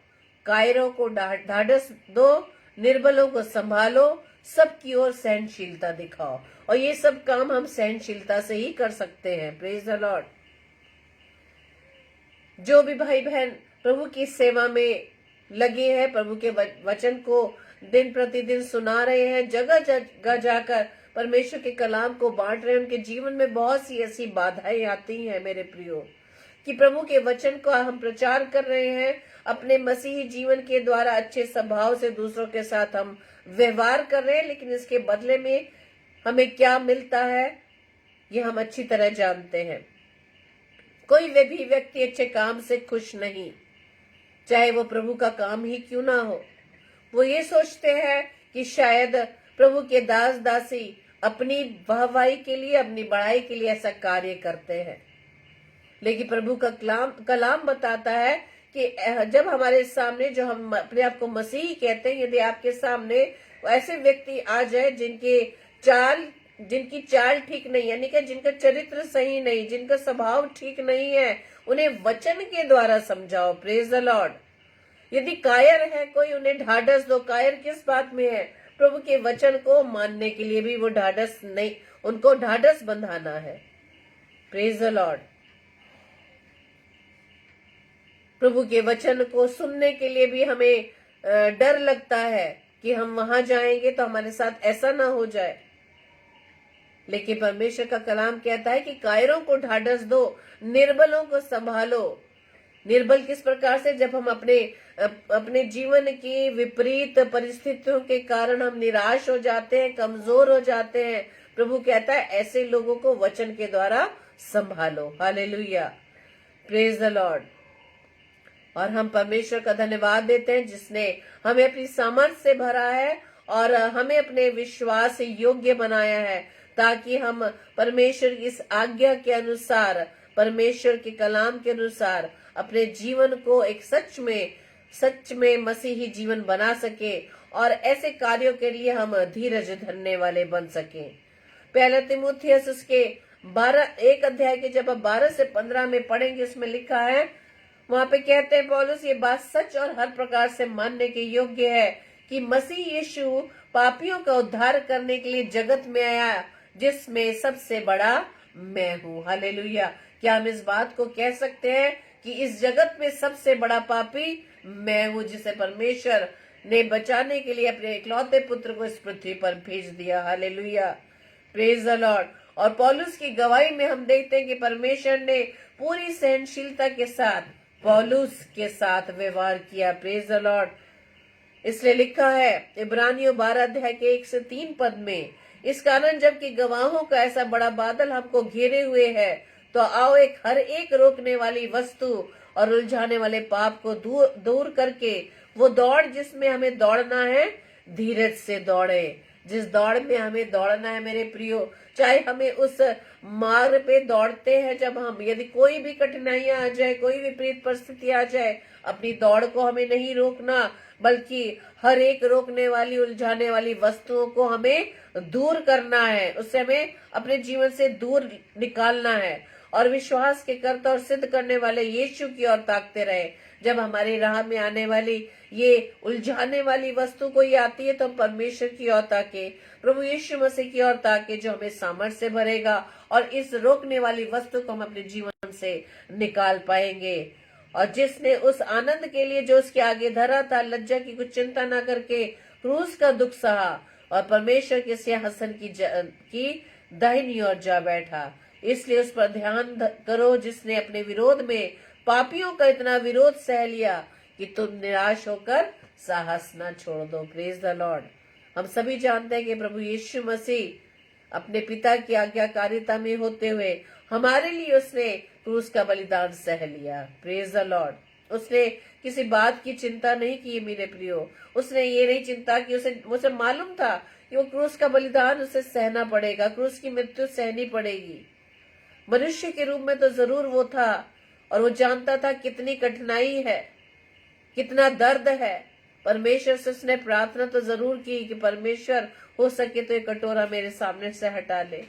कायरों को ढाढ़स दो, निर्बलों को संभालो, सबकी ओर सहनशीलता दिखाओ। और ये सब काम हम सहनशीलता से ही कर सकते हैं। Praise the Lord. जो भी भाई बहन प्रभु की सेवा में लगे हैं, प्रभु के वचन को दिन प्रतिदिन सुना रहे हैं, जगह जगह जाकर परमेश्वर के कलाम को बांट रहे हैं, उनके जीवन में बहुत सी ऐसी बाधाएं आती हैं मेरे प्रियो, कि प्रभु के वचन को हम प्रचार कर रहे हैं, अपने मसीही जीवन के द्वारा अच्छे स्वभाव से दूसरों के साथ हम व्यवहार कर रहे हैं, लेकिन इसके बदले में हमें क्या मिलता है ये हम अच्छी तरह जानते हैं। कोई भी व्यक्ति अच्छे काम से खुश नहीं, चाहे वो प्रभु का काम ही क्यों ना हो। वो ये सोचते हैं कि शायद प्रभु के दास दासी अपनी वाहवाही के लिए, अपनी बड़ाई के लिए ऐसा कार्य करते हैं, लेकिन प्रभु का कलाम बताता है कि जब हमारे सामने, जो हम अपने आप को मसीही कहते हैं, यदि आपके सामने ऐसे व्यक्ति आ जाए जिनकी चाल ठीक नहीं, यानी कि जिनका चरित्र सही नहीं, जिनका स्वभाव ठीक नहीं है, उन्हें वचन के द्वारा समझाओ। Praise the Lord. यदि कायर है कोई, उन्हें ढाढ़स दो। कायर किस बात में है? प्रभु के वचन को मानने के लिए भी वो ढाढ़स नहीं, उनको ढाढ़स बंधाना है। Praise the Lord. प्रभु के वचन को सुनने के लिए भी हमें डर लगता है कि हम वहां जाएंगे तो हमारे साथ ऐसा ना हो जाए, लेकिन परमेश्वर का कलाम कहता है कि कायरों को ढाढ़स दो, निर्बलों को संभालो। निर्बल किस प्रकार से? जब हम अपने जीवन की विपरीत परिस्थितियों के कारण हम निराश हो जाते हैं, कमजोर हो जाते हैं, प्रभु कहता है ऐसे लोगों को वचन के द्वारा संभालो। Hallelujah, praise the Lord. और हम परमेश्वर का धन्यवाद देते हैं जिसने हमें अपनी सामर्थ से भरा है और हमें अपने विश्वास योग्य बनाया है, ताकि हम परमेश्वर की इस आज्ञा के अनुसार, परमेश्वर के कलाम के अनुसार अपने जीवन को एक सच में मसीही जीवन बना सके और ऐसे कार्यों के लिए हम धीरज धरने वाले बन सके। पहला तीमुथियुस उसके 1 अध्याय के जब आप 12 से 15 में पढ़ेंगे, उसमें लिखा है, वहां पे कहते हैं पौलुस, ये बात सच और हर प्रकार से मानने के योग्य है कि मसीह यीशु पापियों का उद्धार करने के लिए जगत में आया, जिसमें सबसे बड़ा मैं हूँ। हालेलुया। क्या हम इस बात को कह सकते हैं कि इस जगत में सबसे बड़ा पापी मैं हूँ, जिसे परमेश्वर ने बचाने के लिए अपने इकलौते पुत्र को इस पृथ्वी पर भेज दिया। Hallelujah, praise the Lord. और पौलुस की गवाही में हम देखते हैं कि परमेश्वर ने पूरी सहनशीलता के साथ पौलुस के साथ व्यवहार किया। Praise the Lord. इसलिए लिखा है इब्रानियों 12 अध्याय के 1 से 3 पद में, इस कारण जबकि गवाहों का ऐसा बड़ा बादल हमको घेरे हुए है, तो आओ हर एक रोकने वाली वस्तु और उलझाने वाले पाप को दूर करके वो दौड़ जिसमें हमें दौड़ना है, धीरज से दौड़े। जिस दौड़ में हमें दौड़ना है मेरे प्रियो, चाहे हमें उस मार्ग पे दौड़ते हैं, जब हम यदि कोई भी कठिनाइयां आ जाए, कोई विपरीत परिस्थिति आ जाए, अपनी दौड़ को हमें नहीं रोकना, बल्कि हर एक रोकने वाली, उलझाने वाली वस्तुओं को हमें दूर करना है, उससे हमें अपने जीवन से दूर निकालना है और विश्वास के कर्ता और सिद्ध करने वाले यीशु की ओर ताकते रहे। जब हमारी राह में आने वाली ये उलझाने वाली वस्तु कोई आती है, तो हम परमेश्वर की ओर ताके, प्रभु यीशु मसीह की ओर ताके, जो हमें सामर्थ्य से भरेगा और इस रोकने वाली वस्तु को हम अपने जीवन से निकाल पाएंगे। और जिसने उस आनंद के लिए जो उसके आगे धरा था, लज्जा की कुछ चिंता न करके क्रूस का दुख सहा और परमेश्वर के सिंहासन की दाहिनी ओर जा बैठा। इसलिए उस पर ध्यान करो जिसने अपने विरोध में पापियों का इतना विरोध सह लिया कि तुम निराश होकर साहस न छोड़ दो। Praise the Lord. हम सभी जानते हैं कि प्रभु यीशु मसीह अपने पिता की आज्ञाकारिता में होते हुए हमारे लिए उसने क्रूस का बलिदान सह लिया। Praise the Lord. उसने किसी बात की चिंता नहीं की मेरे प्रियो। उसने ये नहीं चिंता कि उसे मालूम था कि वो क्रूस का बलिदान उसे सहना पड़ेगा, क्रूस की मृत्यु सहनी पड़ेगी। मनुष्य के रूप में तो जरूर वो था, और वो जानता था कितनी कठिनाई है, कितना दर्द है। परमेश्वर से उसने प्रार्थना तो जरूर की कि परमेश्वर हो सके तो ये कटोरा मेरे सामने से हटा ले,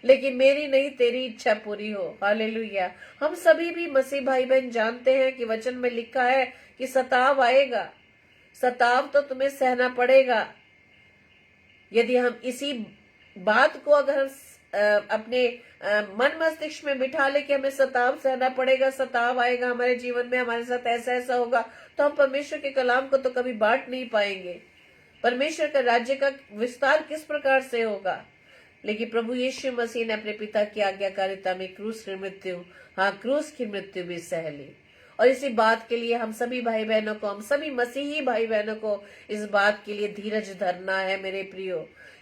लेकिन मेरी नहीं तेरी इच्छा पूरी हो। हालेलुया। हम सभी भी मसीह भाई बहन जानते हैं कि वचन में लिखा है कि सताव आएगा, सताव तो तुम्हें सहना पड़ेगा। यदि हम इसी बात को अगर अपने मन मस्तिष्क में बिठा ले कि हमें सताव सहना पड़ेगा, सताव आएगा हमारे जीवन में, हमारे साथ ऐसा ऐसा होगा, तो हम परमेश्वर के कलाम को तो कभी बांट नहीं पाएंगे। परमेश्वर का राज्य का विस्तार किस प्रकार से होगा? लेकिन प्रभु यीशु मसीह ने अपने पिता की आज्ञाकारिता में क्रूस की मृत्यु भी सह ली। और इसी बात के लिए हम सभी भाई बहनों को, हम सभी मसीही भाई बहनों को इस बात के लिए धीरज धरना है मेरे प्रियो,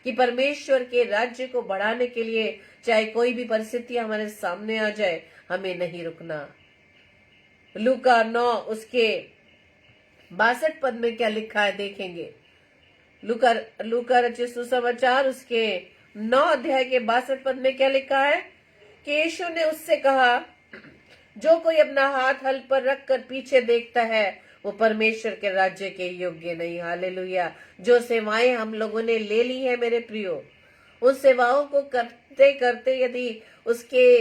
कि परमेश्वर के राज्य को बढ़ाने के लिए चाहे कोई भी परिस्थिति हमारे सामने आ जाए, हमें नहीं रुकना। लूका 9 उसके 62 पद में क्या लिखा है देखेंगे। लूका रचित सुसमाचार उसके 9 अध्याय के 62 पद में क्या लिखा है कि यीशु ने उससे कहा, जो कोई अपना हाथ हल पर रखकर पीछे देखता है, वो परमेश्वर के राज्य के योग्य नहीं। हालेलुया। जो सेवाएं हम लोगों ने ले ली है मेरे प्रियो, उन सेवाओं को करते करते यदि उसके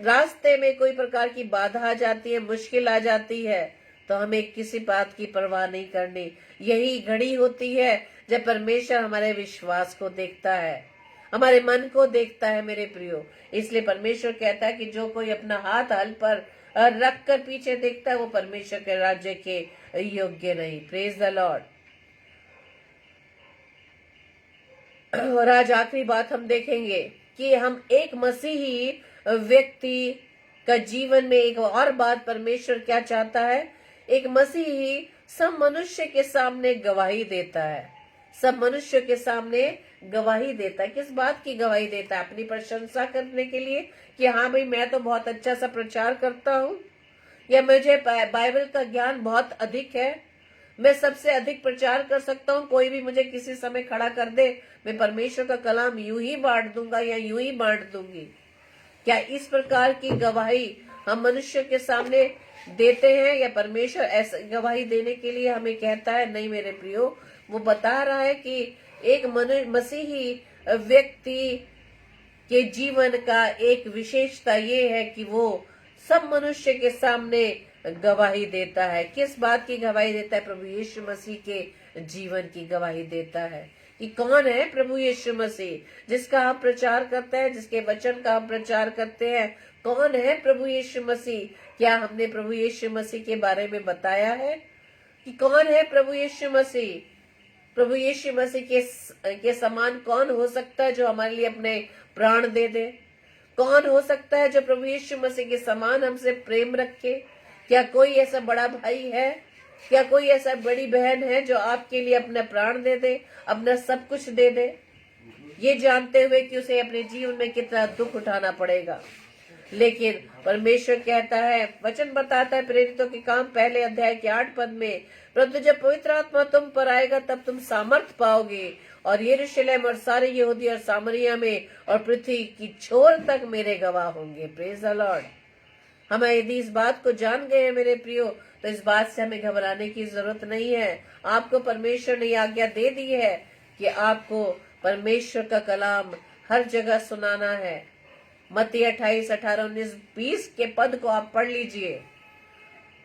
रास्ते में कोई प्रकार की बाधा आ जाती है, मुश्किल आ जाती है, तो हमें किसी बात की परवाह नहीं करनी। यही घड़ी होती है जब परमेश्वर हमारे विश्वास को देखता है। हमारे मन को देखता है मेरे प्रियो। इसलिए परमेश्वर कहता है कि जो कोई अपना हाथ हल पर रख कर पीछे देखता है वो परमेश्वर के राज्य के योग्य नहीं। Praise the Lord. और आज आखिरी बात हम देखेंगे कि हम एक मसीही व्यक्ति का जीवन में एक और बात परमेश्वर क्या चाहता है। एक मसीही सब मनुष्य के सामने गवाही देता है। सब मनुष्य के सामने गवाही देता है। किस बात की गवाही देता है? अपनी प्रशंसा करने के लिए कि हाँ भाई मैं तो बहुत अच्छा सा प्रचार करता हूँ, या मुझे बाइबल का ज्ञान बहुत अधिक है, मैं सबसे अधिक प्रचार कर सकता हूँ, कोई भी मुझे किसी समय खड़ा कर दे मैं परमेश्वर का कलाम यूं ही बांट दूंगा या यूं ही बांट दूंगी। क्या इस प्रकार की गवाही हम मनुष्य के सामने देते हैं, या परमेश्वर ऐसा गवाही देने के लिए हमें कहता है? नहीं मेरे प्रियो, वो बता रहा है कि एक मसीही व्यक्ति के जीवन का एक विशेषता ये है कि वो सब मनुष्य के सामने गवाही देता है। किस बात की गवाही देता है? प्रभु यीशु मसीह के जीवन की गवाही देता है कि कौन है प्रभु यीशु मसीह जिसका हम प्रचार करते हैं, जिसके वचन का हम प्रचार करते हैं। कौन है प्रभु यीशु मसीह? क्या हमने प्रभु यीशु मसीह के बारे में बताया है कि कौन है प्रभु यीशु मसीह? प्रभु यीशु मसीह के समान कौन हो सकता है जो हमारे लिए अपने प्राण दे दे? कौन हो सकता है जो प्रभु यीशु मसीह के समान हमसे प्रेम रखे? क्या कोई ऐसा बड़ा भाई है, क्या कोई ऐसा बड़ी बहन है जो आपके लिए अपना प्राण दे दे, अपना सब कुछ दे दे, ये जानते हुए कि उसे अपने जीवन में कितना दुख उठाना पड़ेगा? लेकिन परमेश्वर कहता है, वचन बताता है प्रेरितों के काम पहले अध्याय के 8 पद में, परंतु जब पवित्र आत्मा तुम पर आएगा तब तुम सामर्थ पाओगे और यरूशलेम और सारे यहूदी और सामरिया में और पृथ्वी की छोर तक मेरे गवाह होंगे। Praise the Lord. हम यदि इस बात को जान गए हैं मेरे प्रियो, तो इस बात से हमें घबराने की जरूरत नहीं है। आपको परमेश्वर ने आज्ञा दे दी है कि आपको परमेश्वर का कलाम हर जगह सुनाना है। मत्ती 28, 18, 19, 20 के पद को आप पढ़ लीजिए।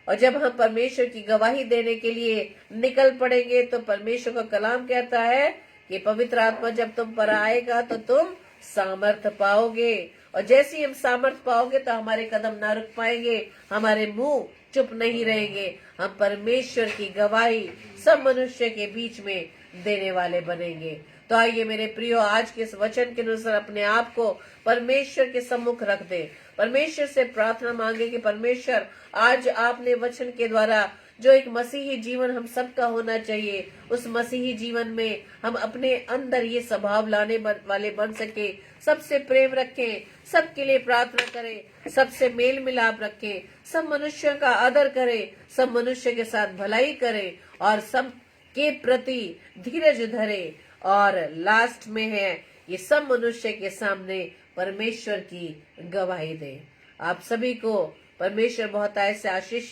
और जब हम परमेश्वर की गवाही देने के लिए निकल पड़ेंगे तो परमेश्वर का कलाम कहता है कि पवित्र आत्मा जब तुम पर आएगा तो तुम सामर्थ पाओगे। और जैसे ही हम सामर्थ पाओगे तो हमारे कदम ना रुक पाएंगे, हमारे मुंह चुप नहीं रहेंगे। हम परमेश्वर की गवाही सब मनुष्य के बीच में देने वाले बनेंगे। तो आइए मेरे प्रियो, आज के इस वचन के अनुसार अपने आप को परमेश्वर के सम्मुख रख दे। परमेश्वर से प्रार्थना मांगे कि परमेश्वर आज आपने वचन के द्वारा जो एक मसीही जीवन हम सबका होना चाहिए, उस मसीही जीवन में हम अपने अंदर ये स्वभाव लाने वाले बन सके। सबसे प्रेम रखें, सबके लिए प्रार्थना करें, सबसे मेल मिलाप रखें, सब मनुष्यों का आदर करें, सब मनुष्य के साथ भलाई करें और सब के प्रति धीरज धरे। और लास्ट में है ये सब मनुष्य के सामने परमेश्वर की गवाही दे। आप सभी को परमेश्वर बहुत ऐसे आशीष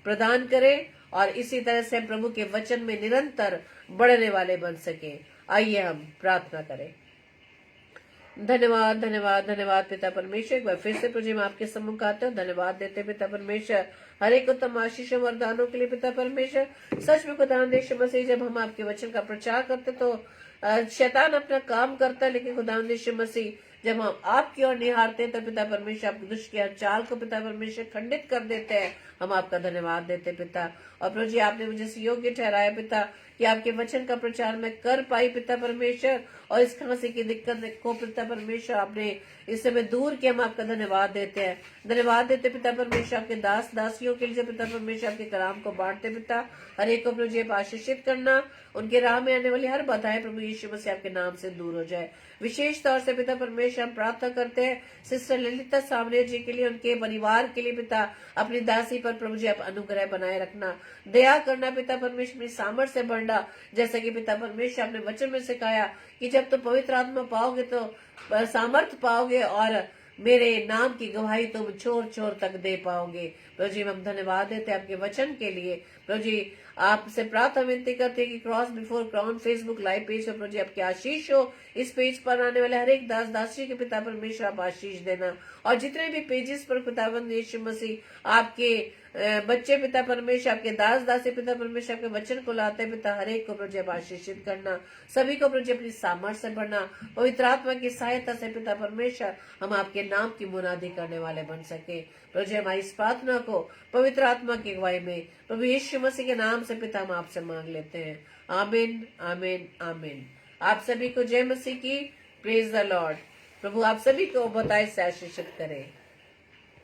प्रदान करे और इसी तरह से प्रभु के वचन में निरंतर बढ़ने वाले बन सके। आइए हम प्रार्थना करें। धन्यवाद धन्यवाद धन्यवाद पिता परमेश्वर, एक बार फिर से प्रभु जी मैं आपके सम्मुख आते हूँ। धन्यवाद देते पिता परमेश्वर हर एक उत्तम आशीषों वरदानों के लिए पिता परमेश्वर। सच में खुदा यीशु मसीह जब हम आपके वचन का प्रचार करते तो शैतान अपना काम करता है, लेकिन खुदा यीशु मसीह जब हम आपकी ओर निहारते हैं तो पिता परमेश्वर आपके दुष्ट की हर चाल को पिता परमेश्वर खंडित कर देते हैं। हम आपका धन्यवाद देते पिता। और प्रभु जी आपने मुझे योग्य ठहराया पिता कि आपके वचन का प्रचार मैं कर पाई पिता परमेश्वर, और इस खांसी की दिक्कत को पिता परमेश्वर आपने इस समय दूर किया। हम आपका धन्यवाद देते हैं। धन्यवाद देते पिता परमेश्वर आपके दास दासियों के लिए जो पिता परमेश्वर आपके कलाम को बांटते पिता, हर एक को प्रभु जी आशीषित करना, उनके राह में आने वाली हर बाधाएं प्रभु यीशु मसीह आपके नाम से दूर हो जाए। विशेष तौर से पिता परमेश्वर हम प्रार्थना करते हैं सिस्टर ललिता सामने जी के लिए, उनके परिवार के लिए पिता अपनी दासी पर प्रभु जी आप अनुग्रह बनाए रखना, दया करना पिता परमेश्वर में सामर्थ्य से बढ़ना। जैसा कि पिता परमेश्वर आपने वचन में सिखाया कि जब तुम पवित्र आत्मा पाओगे तो सामर्थ्य पाओगे और मेरे नाम की गवाही तुम छोर छोर तक दे पाओगे। प्रभु जी हम धन्यवाद देते हैं आपके वचन के लिए। प्रभु जी आपसे प्रार्थना विनती करते हैं कि cross before crown Facebook live page पर प्रभु जी आपकी आशीष हो। इस पेज पर आने वाले हर एक दास दासी के पिता परमेश्वर आप आशीष देना, और जितने भी पेजेस पर पिताबंद यीशु मसीह आपके बच्चे पिता परमेश्वर आपके दास दासी पिता परमेश्वर आपके वचन को लाते हैं पिता, हर एक को प्रभु जी आप आशीषित करना, सभी को प्रभु जी अपनी सामर्थ्य से भरना, पवित्र आत्मा की सहायता से पिता परमेश्वर हम आपके नाम की मुनादी करने वाले बन सके। प्रभु जी हमारी इस प्रार्थना को पवित्र आत्मा की अगुवाई में प्रभु यीशु मसीह के नाम से पिता हम आपसे मांग लेते हैं। आमीन आमीन आमीन। आप सभी को जय मसीह की। Praise the Lord. प्रभु आप सभी को बताए से आशीषित करे।